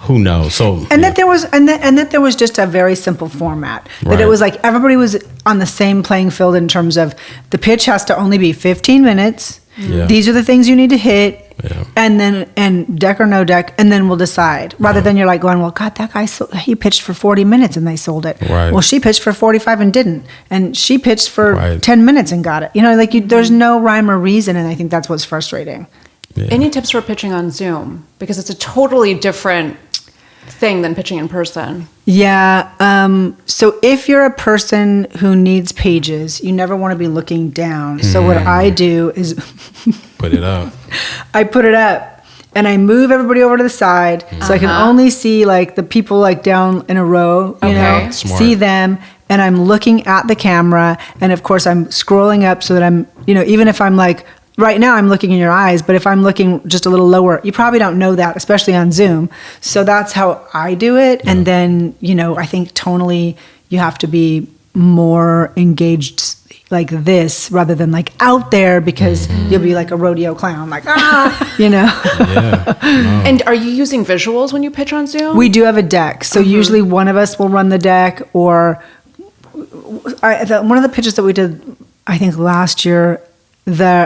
who knows? So, and that there was just a very simple format, that it was like everybody was on the same playing field in terms of the pitch has to only be 15 minutes. These are the things you need to hit. And then deck or no deck, and then we'll decide. Rather than you're like going, well, God, that guy he pitched for 40 minutes and they sold it. Well, she pitched for 45 and didn't, and she pitched for 10 minutes and got it. You know, like there's no rhyme or reason, and I think that's what's frustrating. Any tips for pitching on Zoom, because it's a totally different thing than pitching in person? So if you're a person who needs pages, you never want to be looking down. So what I do is put it up. I put it up and I move everybody over to the side so I can only see like the people like down in a row, you know, see them, and I'm looking at the camera, and of course I'm scrolling up so that I'm, you know, even if I'm like, right now I'm looking in your eyes, but if I'm looking just a little lower, you probably don't know that, especially on Zoom. So that's how I do it. And then, you know, I think tonally you have to be more engaged like this rather than like out there, because you'll be like a rodeo clown, like, you know. Yeah. No. And are you using visuals when you pitch on Zoom? We do have a deck. So usually one of us will run the deck, or one of the pitches that we did, I think last year,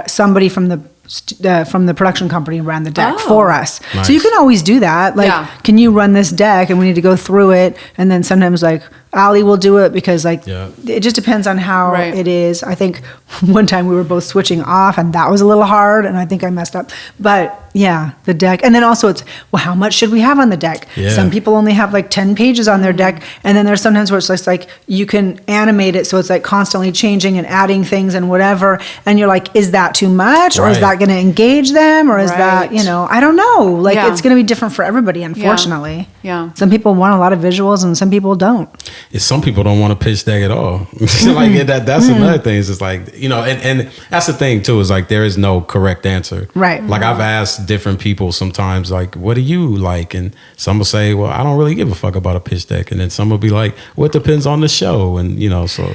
somebody from the production company ran the deck for us. Nice. So you can always do that. Like, can you run this deck, and we need to go through it. And then sometimes like Ali will do it, because like it just depends on how it is. I think one time we were both switching off, and that was a little hard, and I think I messed up. But yeah, the deck. And then also it's, well, how much should we have on the deck? Yeah. Some people only have like 10 pages on their deck. And then there's sometimes where it's just like, you can animate it so it's like constantly changing and adding things and whatever. And you're like, is that too much? Or is that going to engage them? Or is that, you know, I don't know. Like it's going to be different for everybody, unfortunately. Yeah. Some people want a lot of visuals and some people don't. Some people don't want to pitch deck at all. Like that's another thing. It's just like, you know, and that's the thing too, is like there is no correct answer. Right. Like I've asked different people sometimes, like, what do you like? And some will say, well, I don't really give a fuck about a pitch deck. And then some will be like, well, it depends on the show. And, you know, so.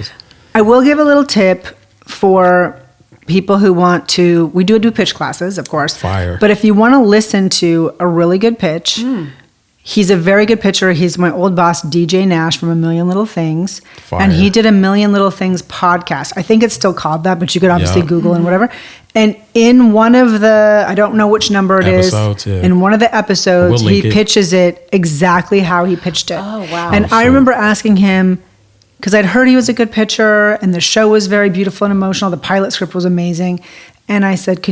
I will give a little tip for people who want to, we do pitch classes, of course. Fire. But if you want to listen to a really good pitch, he's a very good pitcher. He's my old boss, DJ Nash from A Million Little Things. Fire. And he did A Million Little Things podcast. I think it's still called that, but you could obviously Google and whatever. And in one of the, I don't know which number it Episodes, is, in one of the episodes, he pitches it exactly how he pitched it. Oh, wow. And I remember asking him, because I'd heard he was a good pitcher and the show was very beautiful and emotional. The pilot script was amazing. And I said,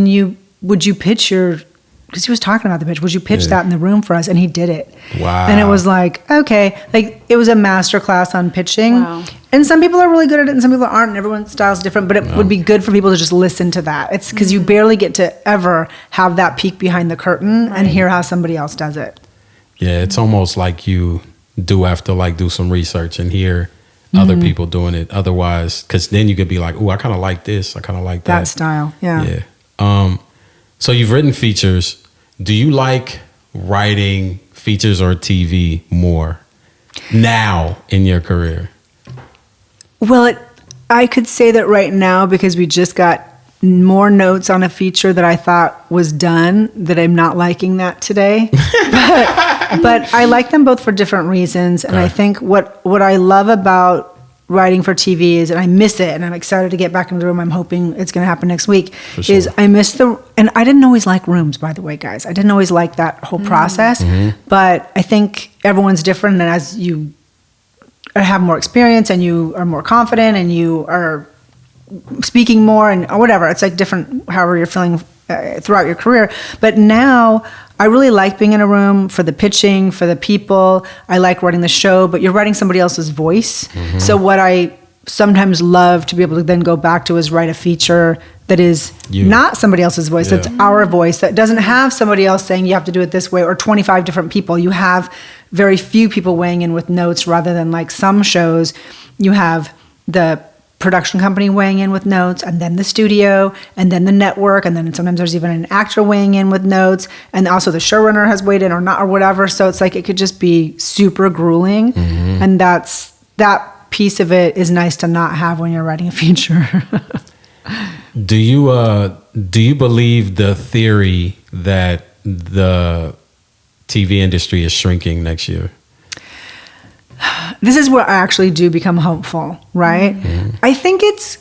would you pitch because he was talking about the pitch, would you pitch that in the room for us? And he did it. Wow. And it was like, okay, like it was a master class on pitching. Wow. And some people are really good at it and some people aren't, and everyone's style is different, but it would be good for people to just listen to that. It's because you barely get to ever have that peek behind the curtain and hear how somebody else does it. Yeah, it's almost like you do have to like do some research and hear other people doing it. Otherwise, because then you could be like, oh, I kind of like this. I kind of like that. That style, yeah. Yeah. So you've written features. Do you like writing features or TV more now in your career? Well, I could say that right now, because we just got more notes on a feature that I thought was done, that I'm not liking that today. but I like them both for different reasons. And I think what I love about writing for TV is, and I miss it, and I'm excited to get back into the room. I'm hoping it's going to happen next week. Sure. Is I miss and I didn't always like rooms, by the way, guys. I didn't always like that whole process, but I think everyone's different. And as you have more experience and you are more confident and you are speaking more and or whatever, it's like different, however you're feeling throughout your career. But now I really like being in a room for the pitching, for the people. I like writing the show, but you're writing somebody else's voice. So what I sometimes love to be able to then go back to is write a feature that is not somebody else's voice. That's our voice, that doesn't have somebody else saying you have to do it this way, or 25 different people. You have very few people weighing in with notes, rather than like some shows, you have the production company weighing in with notes, and then the studio, and then the network, and then sometimes there's even an actor weighing in with notes, and also the showrunner has weighed in or not or whatever. So it's like it could just be super grueling, and that piece of it is nice to not have when you're writing a feature. Do you believe the theory that the TV industry is shrinking next year? This is where I actually do become hopeful, right? I think it's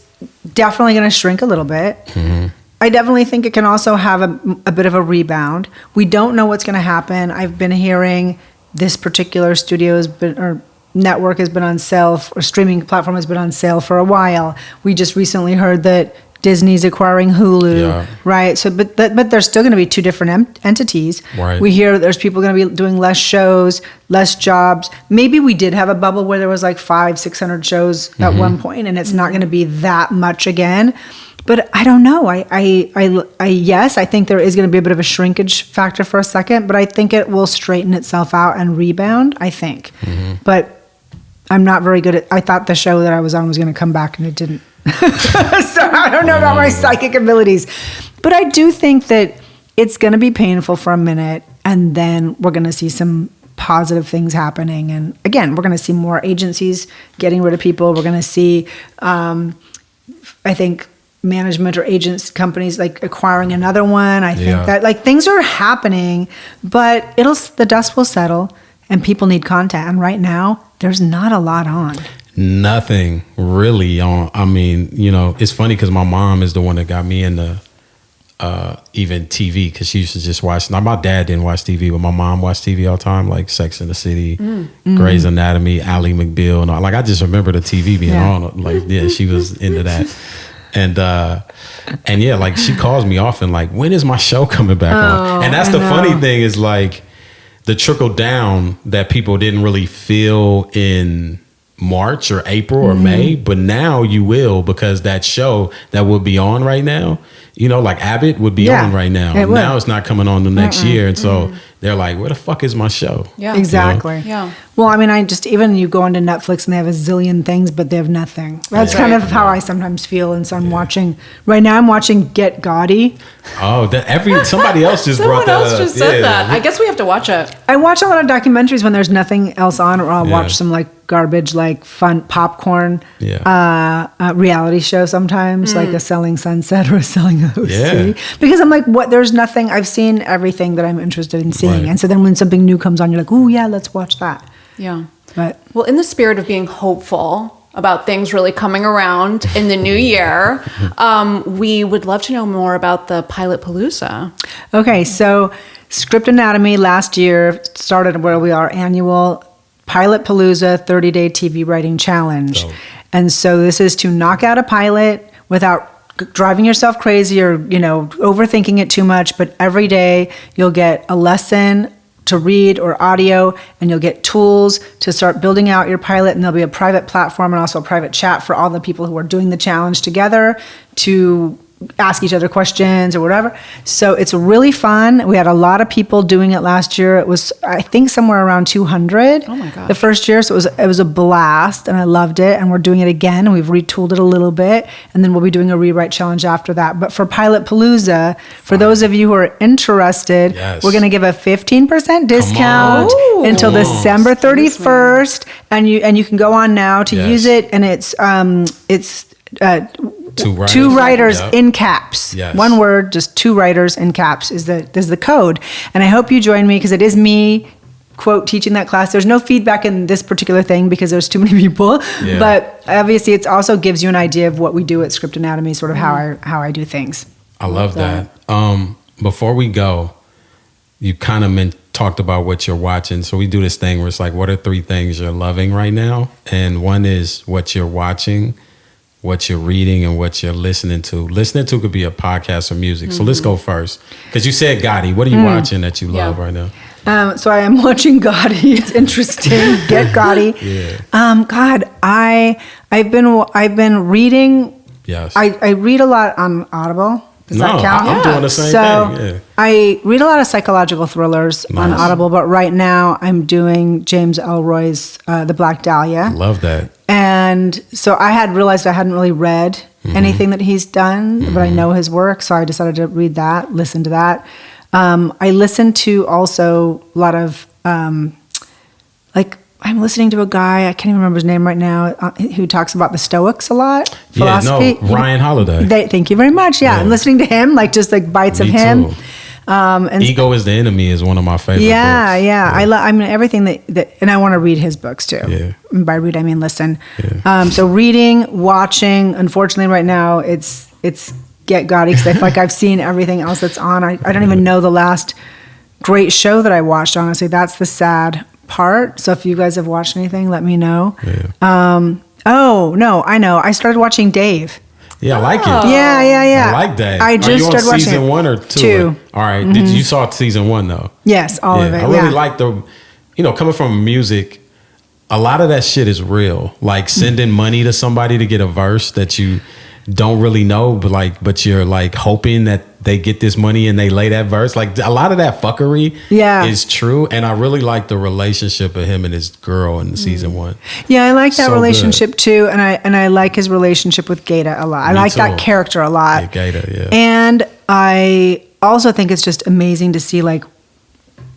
definitely going to shrink a little bit. I definitely think it can also have a bit of a rebound. We don't know what's going to happen. I've been hearing this particular or network has been on sale, or streaming platform has been on sale for a while. We just recently heard that Disney's acquiring Hulu, right? So, but there's still going to be two different entities. Right. We hear there's people going to be doing less shows, less jobs. Maybe we did have a bubble where there was like 500-600 shows at one point, and it's not going to be that much again. But I don't know. Yes, I think there is going to be a bit of a shrinkage factor for a second, but I think it will straighten itself out and rebound, I think. But I'm not very good I thought the show that I was on was going to come back, and it didn't. So I don't know about my psychic abilities, but I do think that it's going to be painful for a minute, and then we're going to see some positive things happening. And again, we're going to see more agencies getting rid of people. We're going to see, I think, management or agents companies like acquiring another one. I think that like things are happening, but the dust will settle and people need content. And right now there's not a lot on. Nothing really on. I mean, it's funny because my mom is the one that got me into even TV, because she used to just watch. Now, my dad didn't watch TV, but my mom watched TV all the time, like Sex and the City, Grey's Anatomy, Ally McBeal, and all. Like I just remember the TV being on. Like she was into that. And yeah, like she calls me often, like, when is my show coming back on? And that's the funny thing is like the trickle down that people didn't really feel in March or April or May, but now you will, because that show that would be on right now, like Abbott would be on right now. Now it's not coming on the next year. And so they're like, where the fuck is my show? Yeah, exactly. Yeah. Well, I mean, even you go into Netflix and they have a zillion things, but they have nothing. That's kind of how I sometimes feel. And so I'm watching Get Gaudy. Oh, somebody else just brought that up. Someone else just said that. I guess we have to watch it. I watch a lot of documentaries when there's nothing else on, or I'll watch some like garbage, like fun popcorn reality show sometimes, like a Selling Sunset or a Selling OC. Because I'm like, there's nothing, I've seen everything that I'm interested in seeing. And so then when something new comes on, you're like, oh yeah, let's watch that. Yeah. Well, in the spirit of being hopeful about things really coming around in the new year, we would love to know more about the Pilot Palooza. Okay, so Script Anatomy last year started where we are annual Pilot Palooza 30-day TV writing challenge. And so this is to knock out a pilot without driving yourself crazy or, overthinking it too much. But every day you'll get a lesson to read or audio, and you'll get tools to start building out your pilot. And there'll be a private platform and also a private chat for all the people who are doing the challenge together to ask each other questions or whatever. So it's really fun. We had a lot of people doing it last year. It was, I think, somewhere around 200. Oh my God. The first year. So it was a blast, and I loved it. And we're doing it again, and we've retooled it a little bit. And then we'll be doing a rewrite challenge after that. But for Pilot Palooza, for those of you who are interested, we're going to give a 15% discount until December 31st. And you can go on now to use it. And it's two writers in caps. Yes. One word, just two writers in caps is the code. And I hope you join me, because it is me, quote, teaching that class. There's no feedback in this particular thing because there's too many people. Yeah. But obviously it also gives you an idea of what we do at Script Anatomy, sort of how I do things. I love that. Before we go, you kind of talked about what you're watching. So we do this thing where it's like, what are 3 things you're loving right now? And one is what you're watching, what you're reading, and what you're listening to. Listening to could be a podcast or music. So let's go first. Because you said Gotti. What are you watching that you love right now? So I am watching Gotti. It's interesting. Get Gotti. God, I've been reading. Yes. I read a lot on Audible. Does that count? I'm doing the same thing. Yeah. I read a lot of psychological thrillers on Audible, but right now I'm doing James Ellroy's The Black Dahlia. Love that. And so I had realized I hadn't really read anything that he's done, but I know his work, so I decided to read that, listen to that. I listen to also a lot of, I'm listening to a guy, I can't even remember his name right now, who talks about the Stoics a lot. Philosophy. Ryan Holiday. Thank you very much. Yeah, I'm listening to him, just bites of him. Too. And Ego is the Enemy is one of my favorite books. Yeah. I mean, everything that, and I want to read his books too. Yeah. And by read, I mean listen. Yeah. So reading, watching, unfortunately right now it's Get Gotti, because I feel like I've seen everything else that's on. I don't even know the last great show that I watched, honestly. That's the sad part. So if you guys have watched anything, let me know. Yeah. Oh, no, I know. I started watching Dave. Yeah, I like it. Yeah. I like that. I just started watching season 1 or 2? 2. All right. Did you saw season 1 though? Yes, all of it. I really like coming from music, a lot of that shit is real. Like sending money to somebody to get a verse that you don't really know, but you're like hoping that they get this money and they lay that verse. Like a lot of that fuckery is true. And I really like the relationship of him and his girl in season 1. Yeah, I like that relationship too. And I like his relationship with Gaeta a lot. I like that character a lot. Gaeta, yeah. And I also think it's just amazing to see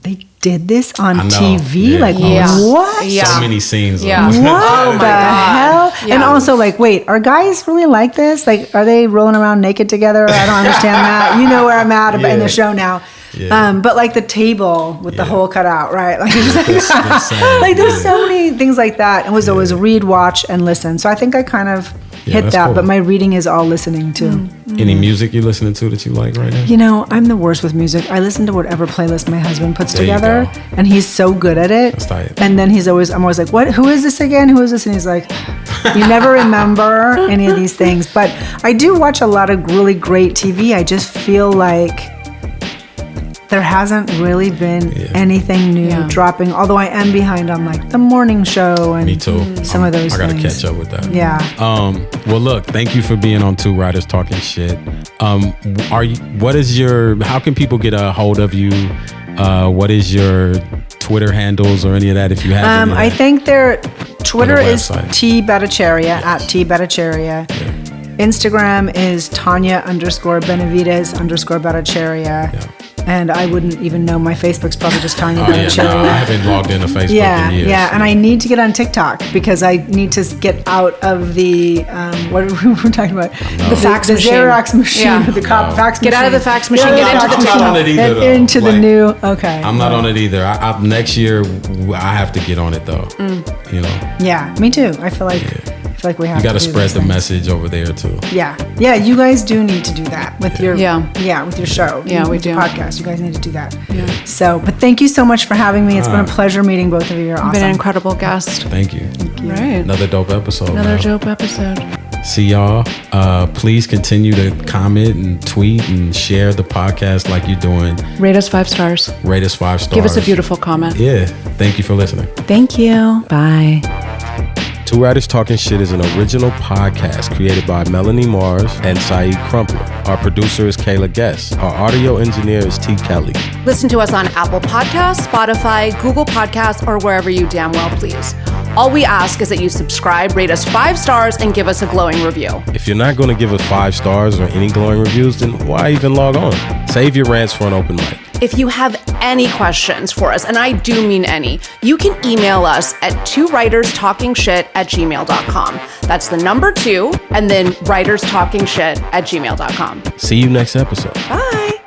they did this on I know. TV? Yeah. Like, Yeah. what? Yeah. So many scenes. Yeah. Of What Oh the my God. hell? Yeah. And also, like, wait, are guys really like this? Like, are they rolling around naked together? I don't understand that. You know where I'm at in Yeah. the show now. Yeah. But like the table with the Yeah. hole cut out, right? Like, it's like, the same, like there's yeah. so many things like that. It was always read, watch, and listen. So I think I kind of Yeah, hit that's that, cool. but my reading is all listening too. Any music you listening to that you like right now? You know, I'm the worst with music. I listen to whatever playlist my husband puts There you together, go. and he's so good at it. That's tight. And then I'm always like, "What? Who is this again? Who is this?" And he's like, "You never remember any of these things." But I do watch a lot of really great TV. I just feel like there hasn't really been anything new Yeah. dropping. Although I am behind on like the morning show and Me too. some of those I gotta things. catch up with that. Yeah. Well, look, thank you for being on Two Writers Talking Shit. How can people get a hold of you? What is your Twitter handles or any of that if you have any of I that? think their Twitter On the is website. T Bhattacharya at T Bhattacharya. Instagram is Tawnya_Benavides_Bhattacharya. And I wouldn't even know my Facebook's probably just Tawnya Oh, yeah, Bhattacharya. no, I haven't logged into Facebook Yeah, in years. yeah, and I need to get on TikTok because I need to get out of the what we were talking about The fax the machine. Xerox machine, Yeah. the fax machine. Get out of the fax machine, Get get out of into the the fax I'm not on machine. it either, And though. into the Like, new. Okay, I'm not on it either. Next year, I have to get on it though. You know, Yeah, me too. I feel like we have. you got to do spread these the things. message over there too. Yeah, yeah. You guys do need to do that with your with your show. Yeah, we with your do. podcast. You guys need to do that. Yeah. So, but thank you so much for having me. It's been a pleasure meeting both of you. You're You've awesome. been an incredible guest. Thank you. Right. Another dope episode. Another man. dope episode. See y'all. Please continue to comment and tweet and share the podcast like you're doing. Rate us 5 stars. Rate us 5 stars. Give us a beautiful comment. Yeah. Thank you for listening. Thank you. Bye. Two Writers Talking Shit is an original podcast created by Melanie Mars and Saeed Crumpler. Our producer is Kayla Guest. Our audio engineer is T. Kelly. Listen to us on Apple Podcasts, Spotify, Google Podcasts, or wherever you damn well please. All we ask is that you subscribe, rate us 5 stars, and give us a glowing review. If you're not going to give us 5 stars or any glowing reviews, then why even log on? Save your rants for an open mic. If you have any questions for us, and I do mean any, you can email us at twowriterstalkingshit@gmail.com. That's the number 2, and then writerstalkingshit@gmail.com. See you next episode. Bye.